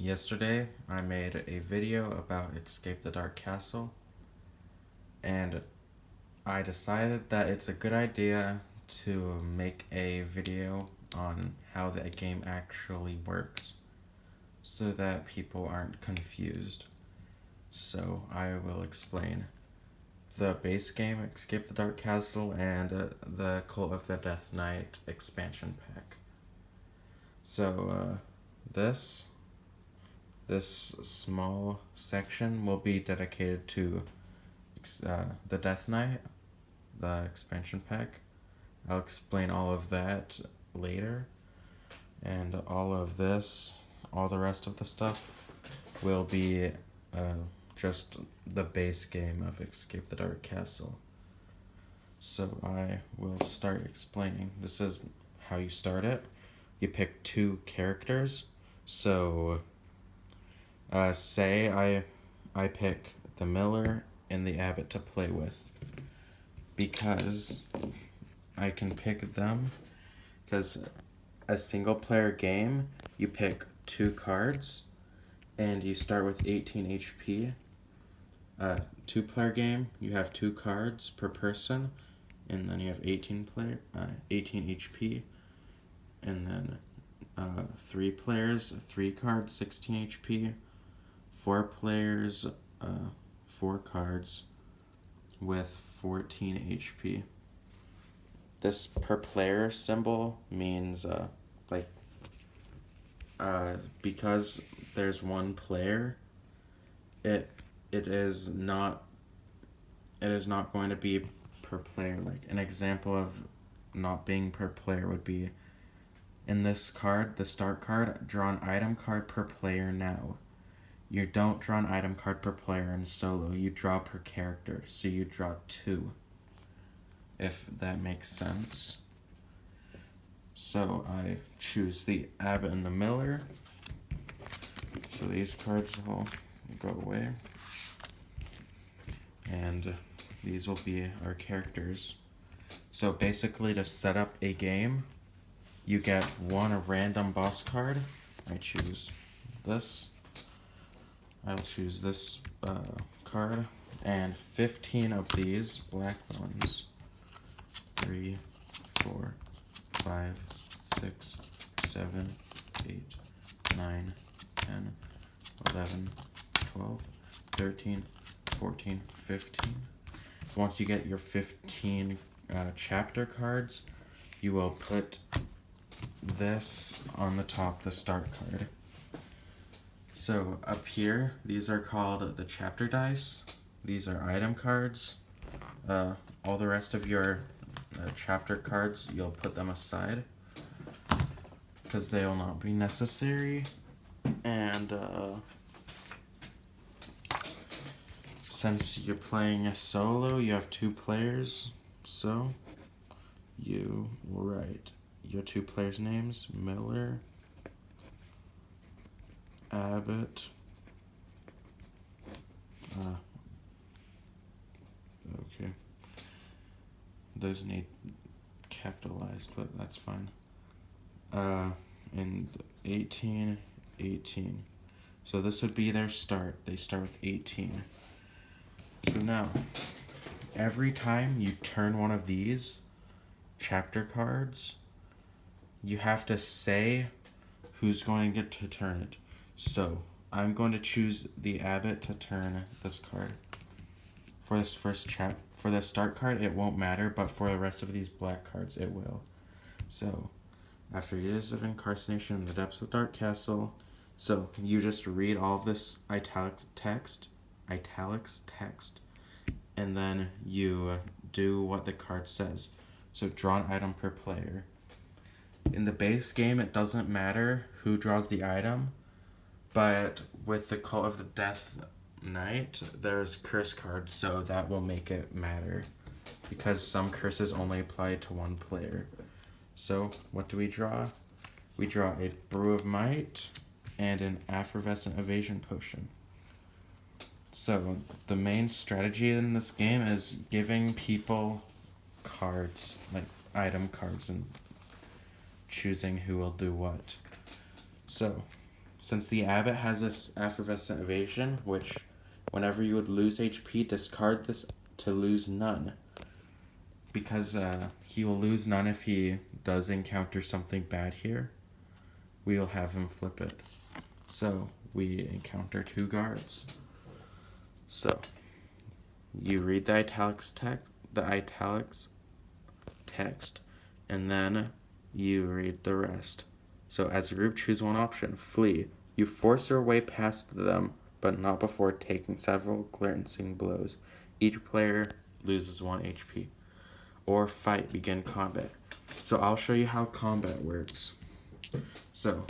Yesterday, I made a video about Escape the Dark Castle, and I decided that it's a good idea to make a video on how the game actually works so that people aren't confused. So I will explain the base game, Escape the Dark Castle, and the Cult of the Death Knight expansion pack. So this small section will be dedicated to the Death Knight, the expansion pack. I'll explain all of that later, and all the rest of the stuff will be just the base game of Escape the Dark Castle. So I will start explaining. This is how you start it. You pick two characters. So say I pick the Miller and the Abbot to play with, because I can pick them because a single player game, you pick two cards and you start with 18 HP. Two player game, you have two cards per person, and then you have 18 HP, and then three players, 3 cards, 16 HP. 4 players, 4 cards with 14 HP. This per player symbol means because there's one player, it is not going to be per player. Like an example of not being per player would be in this card, the start card, draw an item card per player now. You don't draw an item card per player in solo, you draw per character, so you draw 2, if that makes sense. So I choose the Abbot and the Miller, so these cards will go away, and these will be our characters. So basically, to set up a game, you get one random boss card. I choose this. I'll choose this card, and 15 of these black ones. 3, 4, 5, 6, 7, 8, 9, 10, 11, 12, 13, 14, 15. Once you get your 15 chapter cards, you will put this on the top, the start card. So up here, these are called the chapter dice. These are item cards. All the rest of your chapter cards, you'll put them aside because they will not be necessary. And since you're playing a solo, you have 2 players, so you will write your 2 players' names: Miller, Abbot, okay, those need capitalized, but that's fine. And 18, so this would be their start. They start with 18. So now, every time you turn one of these chapter cards, you have to say who's going to get to turn it. So I'm going to choose the Abbot to turn this card. For this for the start card, it won't matter, but for the rest of these black cards, it will. So, after years of incarceration in the depths of the Dark Castle, so you just read all of this italics text, and then you do what the card says. So draw an item per player. In the base game, it doesn't matter who draws the item, but with the Cult of the Death Knight, there's curse cards, so that will make it matter, because some curses only apply to one player. So what do we draw? We draw a Brew of Might and an Effervescent Evasion Potion. So the main strategy in this game is giving people cards, like item cards, and choosing who will do what. So since the abbot has this effervescent evasion, which whenever you would lose HP, discard this to lose none. Because he will lose none if he does encounter something bad here. We will have him flip it. So we encounter 2 guards. So you read the italics text, and then you read the rest. So as a group, choose one option: flee. You force your way past them, but not before taking several glancing blows. Each player loses 1 HP. Or fight, begin combat. So I'll show you how combat works. So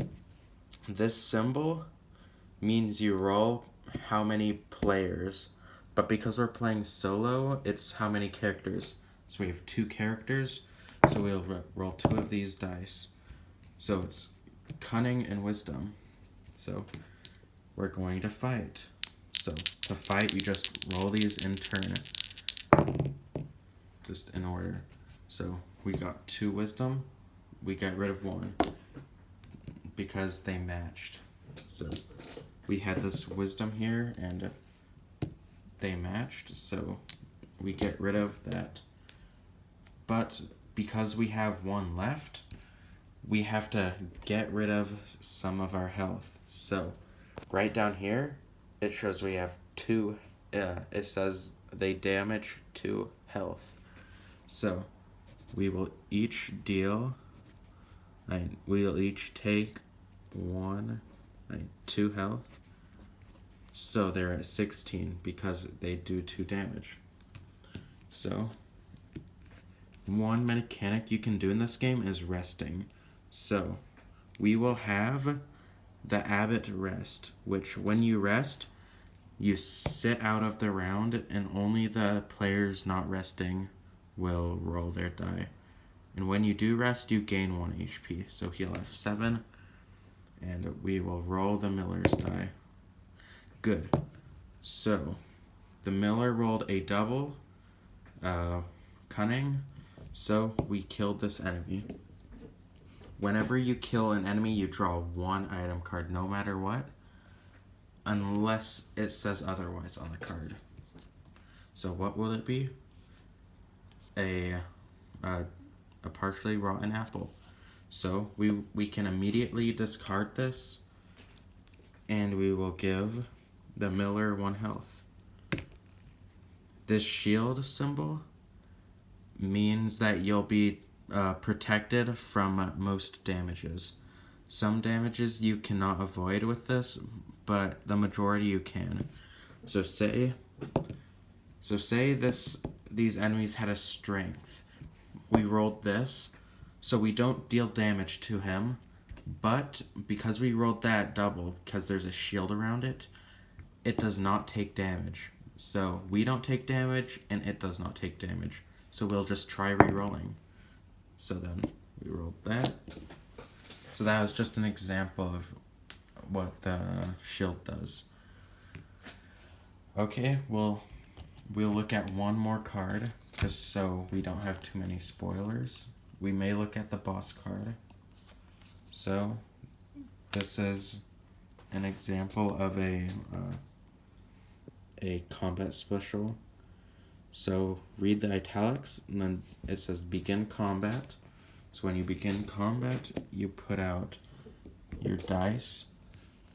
this symbol means you roll how many players, but because we're playing solo, it's how many characters. So we have 2 characters, so we'll roll 2 of these dice. So it's cunning and wisdom. So we're going to fight. So to fight, we just roll these in turn, just in order. So we got 2 wisdom, we got rid of 1 because they matched. So we had this wisdom here and they matched, so we get rid of that. But because we have 1 left, we have to get rid of some of our health. So right down here, it shows we have 2, it says they damage 2 health. So we will each deal, we'll each take 2 health. So they're at 16 because they do 2 damage. So one mechanic you can do in this game is resting. So we will have the abbot rest, which when you rest, you sit out of the round and only the players not resting will roll their die. And when you do rest, you gain 1 HP. So he'll have 7, and we will roll the miller's die. Good. So the miller rolled a double, cunning, so we killed this enemy. Whenever you kill an enemy, you draw 1 item card, no matter what, unless it says otherwise on the card. So what will it be? A partially rotten apple. So we can immediately discard this, and we will give the miller 1 health. This shield symbol means that you'll be protected from most damages. Some damages you cannot avoid with this, but the majority you can. So say these enemies had a strength. We rolled this, so we don't deal damage to him, but because we rolled that double, because there's a shield around it, it does not take damage. So we don't take damage, and it does not take damage. So we'll just try re-rolling. So then we rolled that. So that was just an example of what the shield does. Okay, we'll look at 1 more card, just so we don't have too many spoilers. We may look at the boss card. So this is an example of a combat special. So read the italics, and then it says begin combat. So when you begin combat, you put out your dice,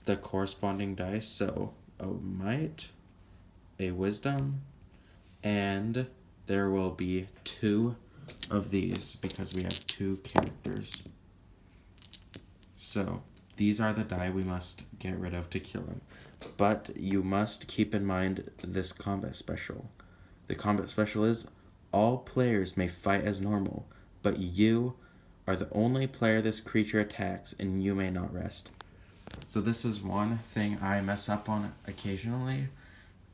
the corresponding dice. So a might, a wisdom, and there will be 2 of these because we have 2 characters. So these are the die we must get rid of to kill him. But you must keep in mind this combat special. The combat special is all players may fight as normal, but you are the only player this creature attacks, and you may not rest. So this is one thing I mess up on occasionally.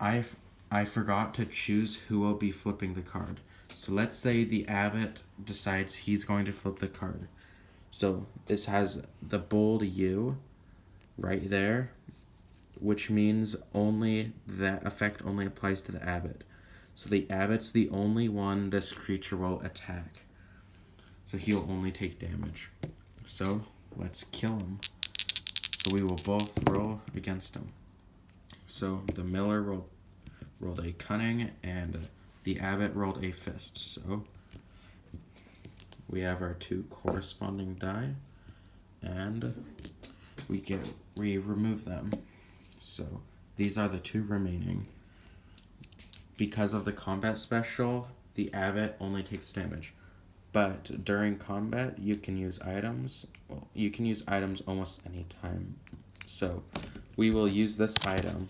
I forgot to choose who will be flipping the card. So let's say the abbot decides he's going to flip the card. So this has the bold U right there, which means only that effect only applies to the abbot. So the abbot's the only one this creature will attack. So he'll only take damage. So let's kill him. So we will both roll against him. So the Miller rolled a cunning, and the Abbot rolled a fist. So we have our two corresponding die, and we remove them. So these are the two remaining. Because of the combat special, the Abbot only takes damage. But during combat, you can use items. Well, you can use items almost any time. So we will use this item.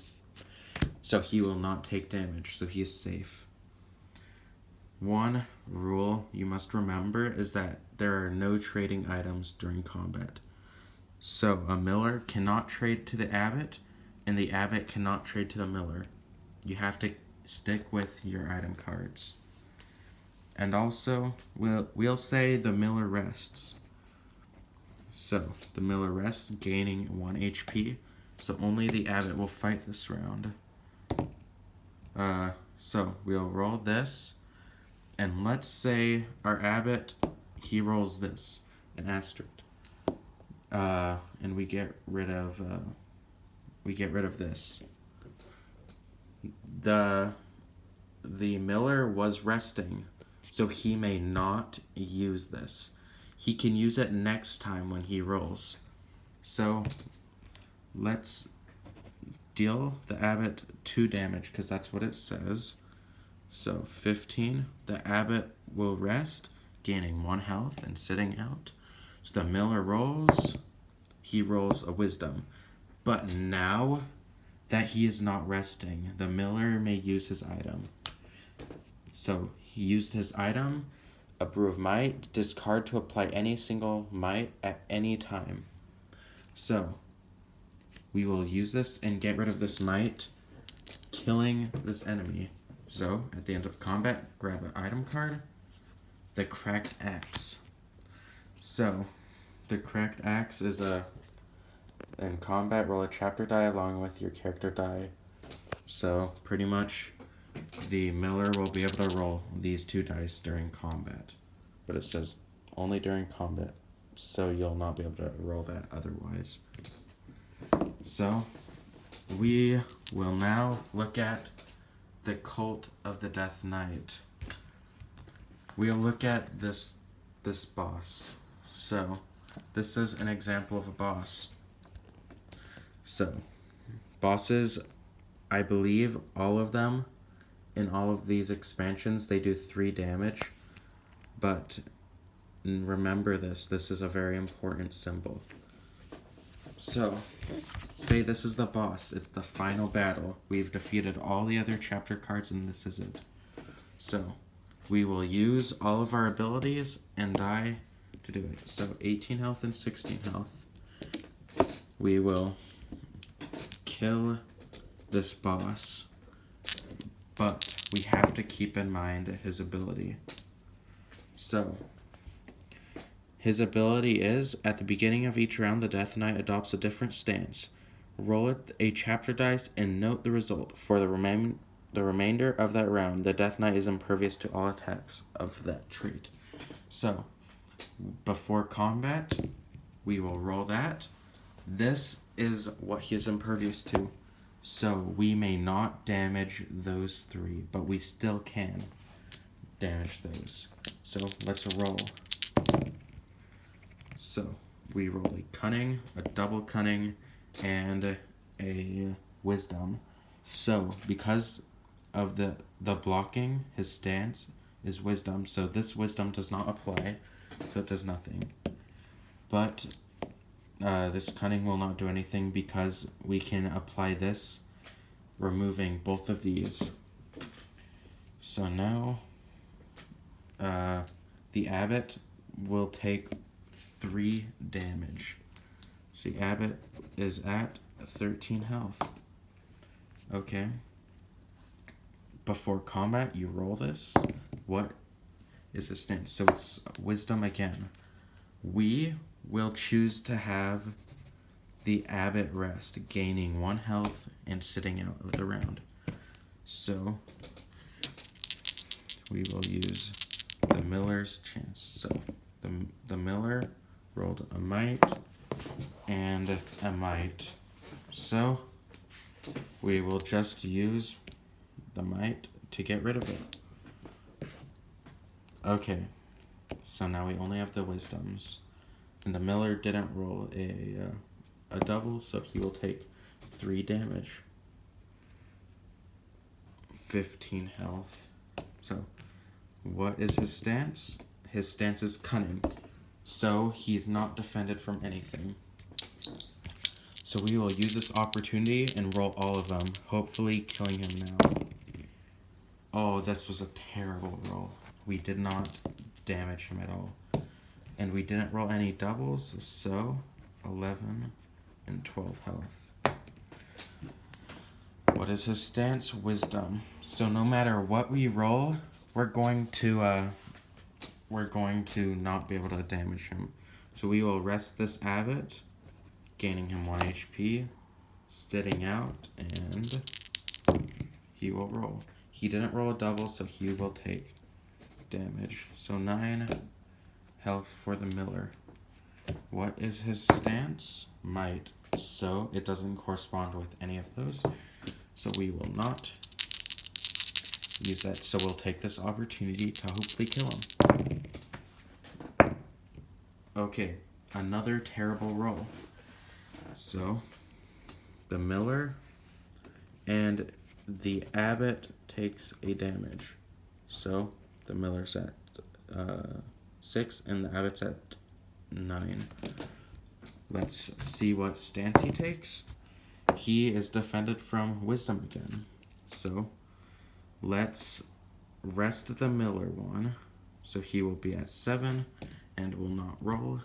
So he will not take damage. So he is safe. One rule you must remember is that there are no trading items during combat. So a Miller cannot trade to the Abbot, and the Abbot cannot trade to the Miller. You have to stick with your item cards. And also, we'll say the Miller rests. So, the Miller rests, gaining 1 HP. So only the Abbot will fight this round. So, we'll roll this. And let's say our Abbot, he rolls this, an asterisk. And we get rid of this. The Miller was resting, so he may not use this. He can use it next time when he rolls. So let's deal the Abbot 2 damage, because that's what it says. So 15, the Abbot will rest, gaining 1 health and sitting out. So the Miller rolls, he rolls a wisdom. But now that he is not resting, the Miller may use his item. So he used his item, a Brew of Might, discard to apply any single might at any time. So we will use this and get rid of this might, killing this enemy. So at the end of combat, grab an item card, the Cracked Axe. So the Cracked Axe is in combat, roll a chapter die along with your character die. So pretty much the Miller will be able to roll these 2 dice during combat. But it says only during combat, so you'll not be able to roll that otherwise. So we will now look at the Cult of the Death Knight. We'll look at this boss. So this is an example of a boss. So bosses, I believe all of them in all of these expansions, they do 3 damage. But remember this is a very important symbol. So say this is the boss, it's the final battle. We've defeated all the other chapter cards and this is it. So we will use all of our abilities and die to do it. So 18 health and 16 health. We will kill this boss, but we have to keep in mind his ability. So his ability is, at the beginning of each round, the Death Knight adopts a different stance. Roll a chapter dice and note the result. For the remainder of that round, the Death Knight is impervious to all attacks of that trait. So before combat, we will roll that. This is what he is impervious to. So we may not damage those 3, but we still can damage those. So let's roll. So we roll a cunning, a double cunning, and a wisdom. So because of the blocking, his stance is wisdom. So this wisdom does not apply, so it does nothing. But this cunning will not do anything because we can apply this, removing both of these. So now the Abbot will take 3 damage. So the Abbot is at 13 health. Okay. Before combat, you roll this. What is the stance? So it's wisdom again. We will choose to have the Abbot rest, gaining 1 health and sitting out of the round. So we will use the Miller's chance. So the Miller rolled a might, and a might. So we will just use the might to get rid of it. Okay, so now we only have the wisdoms. And the miller didn't roll a double, so he will take 3 damage. 15 health. So, what is his stance? His stance is cunning. So, he's not defended from anything. So, we will use this opportunity and roll all of them, hopefully killing him now. Oh, this was a terrible roll. We did not damage him at all. And we didn't roll any doubles, so 11 and 12 health. What is his stance? Wisdom. So no matter what we roll, we're going to not be able to damage him. So we will rest this abbot, gaining him 1 HP, sitting out, and he will roll. He didn't roll a double, so he will take damage. So 9 health for the miller. What is his stance? Might. So it doesn't correspond with any of those. So we will not use that. So we'll take this opportunity to hopefully kill him. Okay, another terrible roll. So the miller and the abbot takes a damage. So the miller's at 6 and the abbot's at 9. Let's see what stance he takes. He is defended from wisdom again. So let's rest the miller one. So he will be at 7 and will not roll.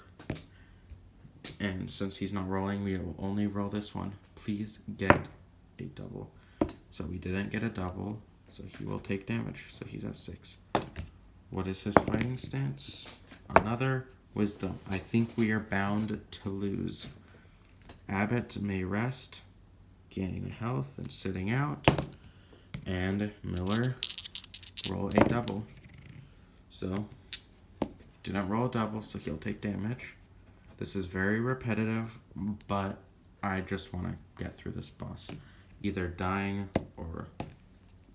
And since he's not rolling, we will only roll this one. Please get a double. So we didn't get a double, so he will take damage. So he's at 6. What is his fighting stance? Another wisdom. I think we are bound to lose. Abbot may rest, gaining health and sitting out. And miller, roll a double. So, didn't roll a double, so he'll take damage. This is very repetitive, but I just want to get through this boss. Either dying or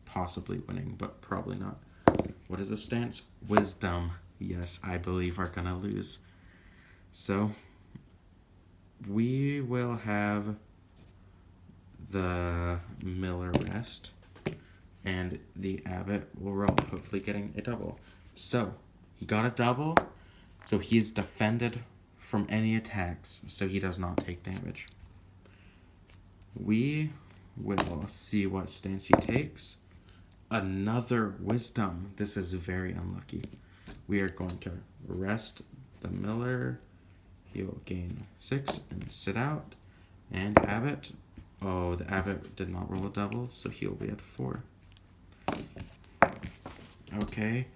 possibly winning, but probably not. What is the stance? Wisdom. Yes, I believe we're gonna lose. So, we will have the miller rest, and the abbot will roll, hopefully getting a double. So, he got a double, so he is defended from any attacks, so he does not take damage. We will see what stance he takes. Another wisdom. This is very unlucky. We are going to rest the miller. He will gain 6 and sit out. And abbot. Oh, the abbot did not roll a double, so he will be at 4. Okay.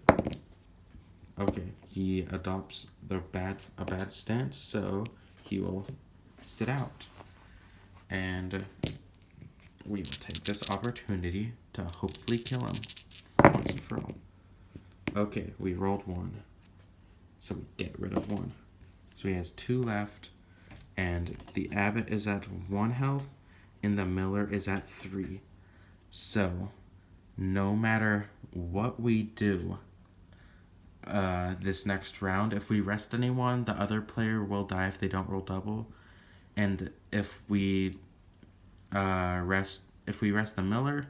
Okay, he adopts a bad stance, so he will sit out. And we will take this opportunity to hopefully kill him once and for all. Okay, we rolled 1. So we get rid of 1. So he has 2 left. And the abbot is at 1 health. And the miller is at 3. So, no matter what we do this next round, if we rest anyone, the other player will die if they don't roll double. And if we rest the miller,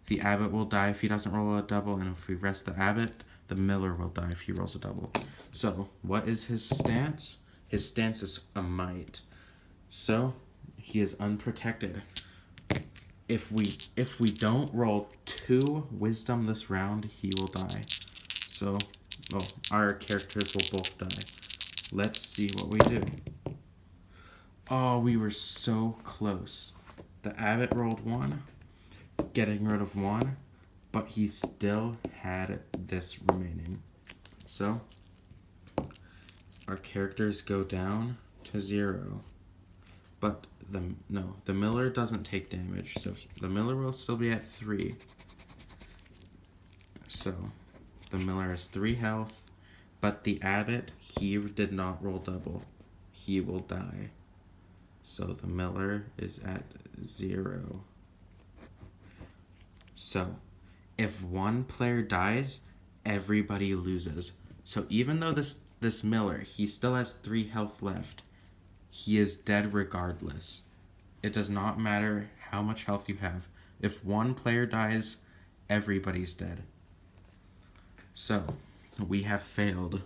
the abbot will die if he doesn't roll a double, and if we rest the abbot, the miller will die if he rolls a double. So, what is his stance? His stance is a might. So, he is unprotected. If we don't roll 2 wisdom this round, he will die. So, well, our characters will both die. Let's see what we do. Oh, we were so close. The abbot rolled 1, getting rid of 1, but he still had this remaining. So, our characters go down to 0. But the miller doesn't take damage, so the miller will still be at 3. So, the miller has 3 health, but the abbot, he did not roll double. He will die. So the miller is at 0. So if one player dies, everybody loses. So even though this miller, he still has 3 health left, he is dead regardless. It does not matter how much health you have. If one player dies, everybody's dead. So we have failed.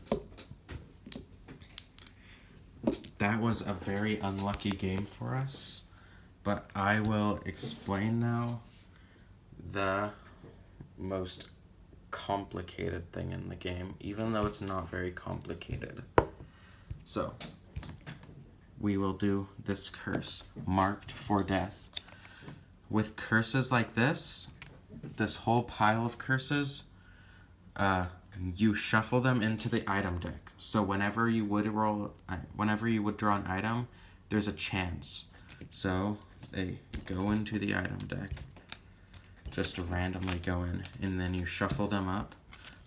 That was a very unlucky game for us, but I will explain now the most complicated thing in the game, even though it's not very complicated. So, we will do this curse, marked for death. With curses like this whole pile of curses, you shuffle them into the item deck. So whenever you would draw an item, there's a chance. So they go into the item deck, just randomly go in, and then you shuffle them up.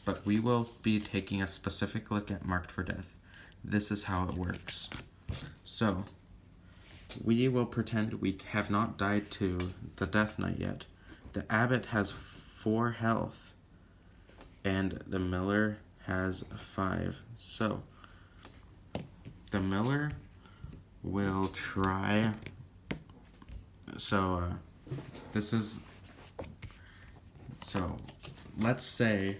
But we will be taking a specific look at marked for death. This is how it works. So we will pretend we have not died to the Death Knight yet. The Abbot has 4 health, and the Miller has 5. So the Miller will try. So let's say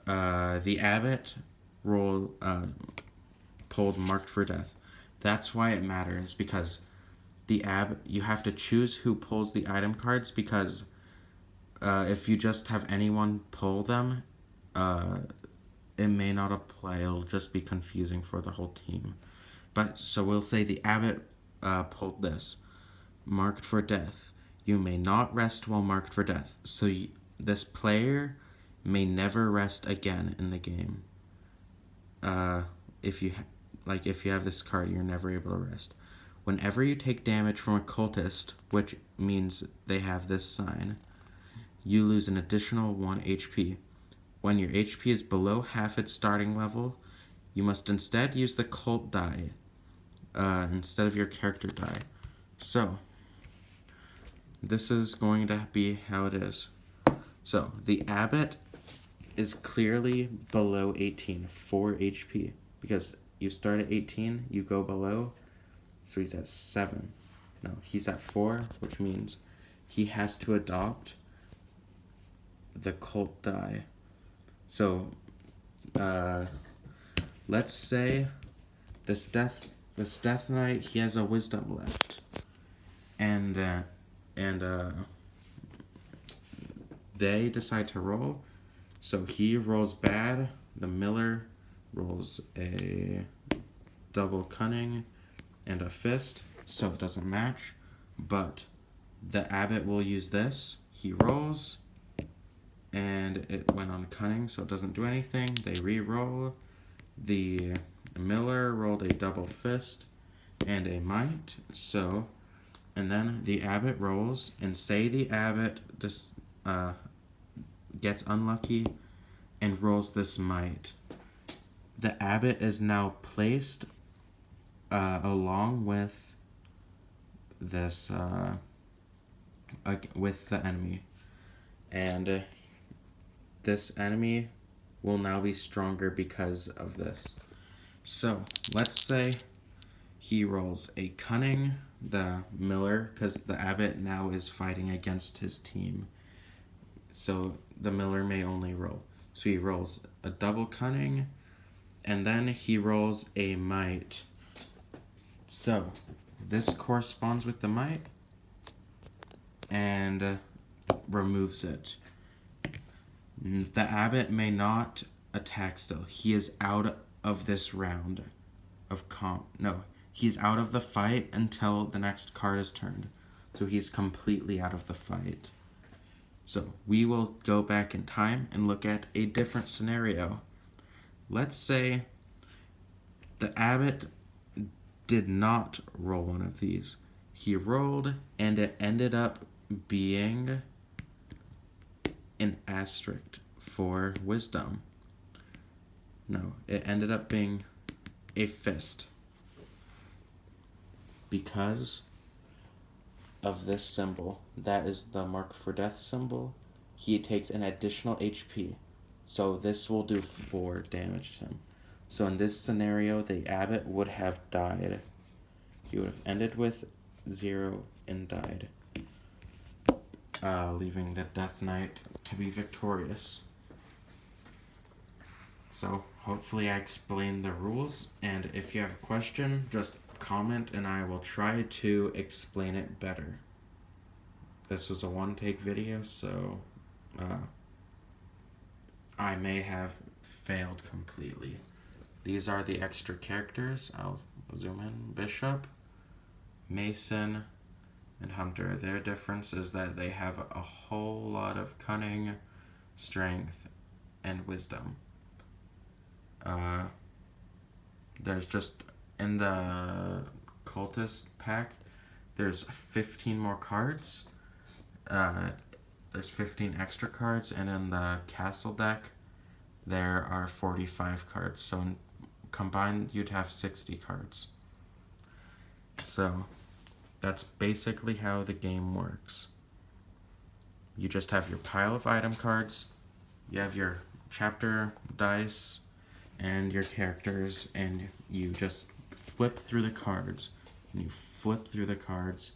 the Abbot pulled marked for death. That's why it matters, because you have to choose who pulls the item cards, because if you just have anyone pull them, it may not apply. It'll just be confusing for the whole team. But so we'll say the Abbot pulled this, marked for death. You may not rest while marked for death. So this player may never rest again in the game. If you have this card, you're never able to rest. Whenever you take damage from a cultist, which means they have this sign, you lose an additional 1 HP. When your HP is below half its starting level, you must instead use the cult die instead of your character die. So this is going to be how it is. So the Abbot is clearly below 18, 4 HP, because you start at 18, you go below, so he's at 7. No, he's at 4, which means he has to adopt the cult die. So, let's say this Death Knight, he has a wisdom left, and they decide to roll. So he rolls bad. The Miller rolls a double cunning and a fist, so it doesn't match. But the Abbot will use this. He rolls, and it went on cunning, so it doesn't do anything. They re-roll. The Miller rolled a double fist and a might. So, and then the Abbot rolls, and say the Abbot just gets unlucky and rolls this might. The Abbot is now placed along with this with the enemy, and this enemy will now be stronger because of this. So let's say he rolls a cunning, the Miller, because the Abbot now is fighting against his team, so the Miller may only roll. So he rolls a double cunning, and then he rolls a might. So this corresponds with the might and removes it. The Abbot may not attack still. He is out of this round of he's out of the fight until the next card is turned. So he's completely out of the fight. So we will go back in time and look at a different scenario. Let's say the Abbot did not roll one of these. He rolled, and it ended up being an asterisk for wisdom. No, it ended up being a fist. because of this symbol, that is the mark for death symbol, he takes an additional HP. So this will do 4 damage to him. So in this scenario, the abbot would have died. He would have ended with 0 and died, leaving the Death Knight to be victorious. So hopefully I explained the rules, and if you have a question, just comment and I will try to explain it better. This was a one-take video, so I may have failed completely. These are the extra characters. I'll zoom in. Bishop, Mason, and Hunter. Their difference is that they have a whole lot of cunning, strength, and wisdom. There's just, in the cultist pack, there's 15 more cards. There's 15 extra cards, and in the castle deck, there are 45 cards. So combined, you'd have 60 cards. So that's basically how the game works. You just have your pile of item cards, you have your chapter dice, and your characters, and you just flip through the cards, and you flip through the cards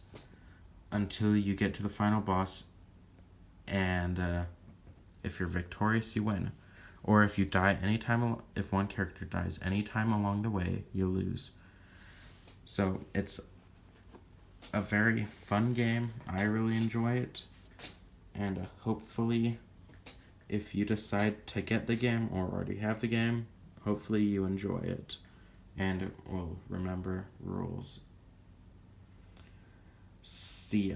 until you get to the final boss, and if you're victorious, you win. Or if you die anytime, if one character dies anytime along the way, you lose. So it's a very fun game. I really enjoy it, and hopefully if you decide to get the game or already have the game, hopefully you enjoy it and will remember rules. See ya.